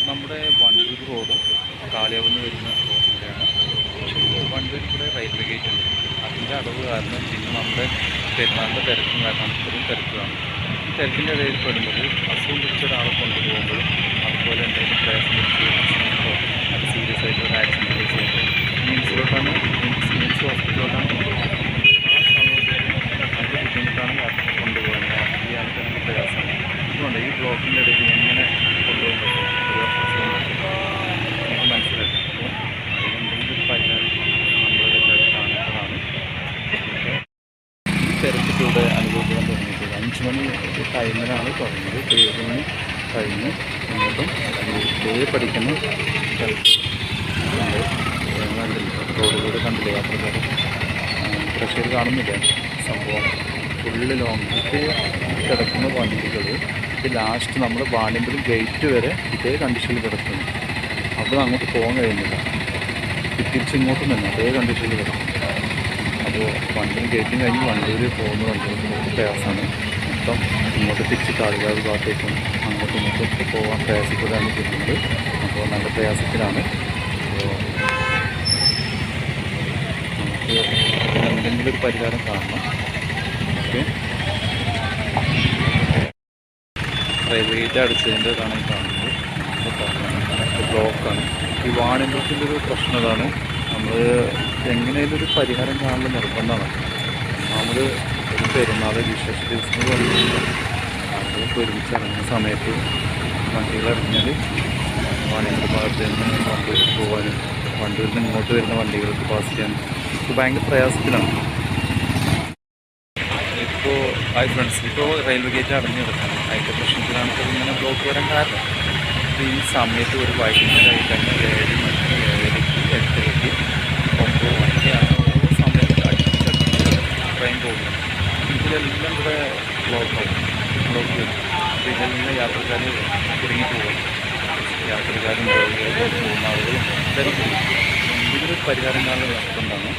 നമ്മുടെ വണ്ടൂർ റോഡും കാളിയാവുന്ന വരുന്ന റോഡിലൂടെയാണ്. പക്ഷേ വണ്ടൂർ കൂടെ റെയിൽവേ ഗേറ്റ് ഉണ്ട്. അതിൻ്റെ അടവ് കാരണം പിന്നെ നമ്മുടെ പെരുന്നാളിൻ്റെ തിരക്കും കാരണം ഇത്രയും തിരക്കാണ്. ഈ തിരക്കിൻ്റെ ഇടയിൽ പെടുമ്പോൾ അസുഖം പിടിച്ച ഒരാളെ കൊണ്ടുപോകുമ്പോഴും അതുപോലെ എന്തെങ്കിലും പ്രയാസം പിടിച്ച് അസുഖങ്ങളോ അത് സീരിയസ് ആയിട്ട് ഒരു ആക്സിഡൻറ്റ് കേസ് ചെയ്യുമ്പോൾ മിംസിലോട്ടാണ് ഹോസ്പിറ്റലിലോട്ടാണ് കൊണ്ടുപോകുന്നത്. ആ സമയത്ത് നല്ല ബുദ്ധിമുട്ടാണ് യാത്ര കൊണ്ടുപോകുന്നത്. യാത്രയാണ് നല്ല പ്രയാസമാണ്. അതുകൊണ്ട് ഈ ബ്ലോക്കിൻ്റെ ഇടയിൽ എങ്ങനെ കൊണ്ടുപോകാൻ പറ്റും ഒരു അസുഖം നമുക്ക് മനസ്സിലാക്കാം. അപ്പോൾ അതിനെന്തെങ്കിലും ഒരു പരിഹാരം നമ്മളെല്ലാവരും കാണേണ്ടതാണ്. ഈ തിരക്കിലൂടെ അനുഭവപ്പെടാൻ തുടങ്ങിയിട്ടില്ല. 5 മണി ടൈമിലാണ് തുടങ്ങിയത്. 7 മണി കഴിഞ്ഞ് എന്നിട്ടും പഠിക്കുന്ന റോഡിലൂടെ കണ്ടില്ലേ യാത്രക്കാർ പ്രഷർ കാണുന്നില്ല. സംഭവം ഫുള്ള് ലോങ്ങിട്ട് കിടക്കുന്ന വണ്ടികൾ ഇത് ലാസ്റ്റ് നമ്മൾ വാണിയമ്പലം ഗേറ്റ് വരെ ഇതേ കണ്ടീഷനിൽ കിടക്കുന്നു. അവിടെ അങ്ങോട്ട് പോകാൻ കഴിയുന്നില്ല. തിരിച്ചിങ്ങോട്ടും തന്നെ അതേ കണ്ടീഷനിൽ കിടക്കും. അപ്പോൾ വണ്ടിയും ഗേറ്റും കഴിഞ്ഞ് വണ്ടിയിൽ പോകുന്ന വണ്ടികൾക്ക് നമുക്ക് പ്രയാസമാണ്. മൊത്തം ഇങ്ങോട്ട് തിരിച്ച് കാളികാവ് ഭാഗത്തേക്കും അങ്ങോട്ടും ഇങ്ങോട്ടും പോകാൻ പ്രയാസപ്പെടാണ് ചെയ്യുന്നത്. അപ്പോൾ നല്ല പ്രയാസത്തിലാണ്. അപ്പോൾ നമുക്ക് എന്തെങ്കിലും ഒരു പരിഹാരം കാണണം. ഓക്കെ, റെയിൽവേ ഗേറ്റ് അടിച്ചതിൻ്റെ ഇതാണ് കാണുന്നത്. ബ്ലോക്കാണ്. ഈ വാണിയമ്പലത്തിൻ്റെ ഒരു പ്രശ്നം ഇതാണ്. നമ്മൾ എങ്ങനെയും ഒരു പരിഹാരം കാണാൻ നിർബന്ധമാണ്. നമ്മൾ ഒരു പെരുന്നാൾ വിശേഷ ദിവസങ്ങൾ വന്നിട്ടുണ്ട്. നമ്മളൊക്കെ ഒരുമിച്ച് ഇറങ്ങുന്ന സമയത്ത് വണ്ടികൾ ഇറങ്ങിയാൽ വാണിയമ്പലം ഭാഗത്ത് നിന്ന് വണ്ടൂരിൽ പോകാനും വണ്ടൂരിൽ നിന്ന് ഇങ്ങോട്ട് വരുന്ന വണ്ടികൾക്ക് പാസ് ചെയ്യാനും ഇപ്പോൾ ഭയങ്കര പ്രയാസത്തിലാണ്. ഇപ്പോൾ ഹായ് ഫ്രണ്ട്സ്, ഇപ്പോൾ റെയിൽവേ ഗേറ്റ് അടഞ്ഞു കിടക്കണം. അതിൻ്റെ പ്രശ്നത്തിലാണ് ഇപ്പോൾ ഇങ്ങനെ ബ്ലോക്ക് വരാൻ കാരണം. ഈ സമയത്ത് ഒരു വൈകുന്നേരമായി തന്നെ 7 മണിക്ക് 7:00 8:00 9 മണിക്കാണ് ഓരോ സമയത്ത് അടിച്ചടിച്ച് ട്രെയിൻ പോകുന്നത്. ഇതിലെല്ലാം ഇവിടെ ബ്ലോക്ക് വരും. ഇതിലെല്ലാം യാത്രക്കാർ കുടുങ്ങി പോകും. യാത്രക്കാരും പോകുന്ന ആളുകളും എല്ലാവരും ഇതിലൊരു പരിഹാരം കാണാൻ നിർബന്ധമാണ്.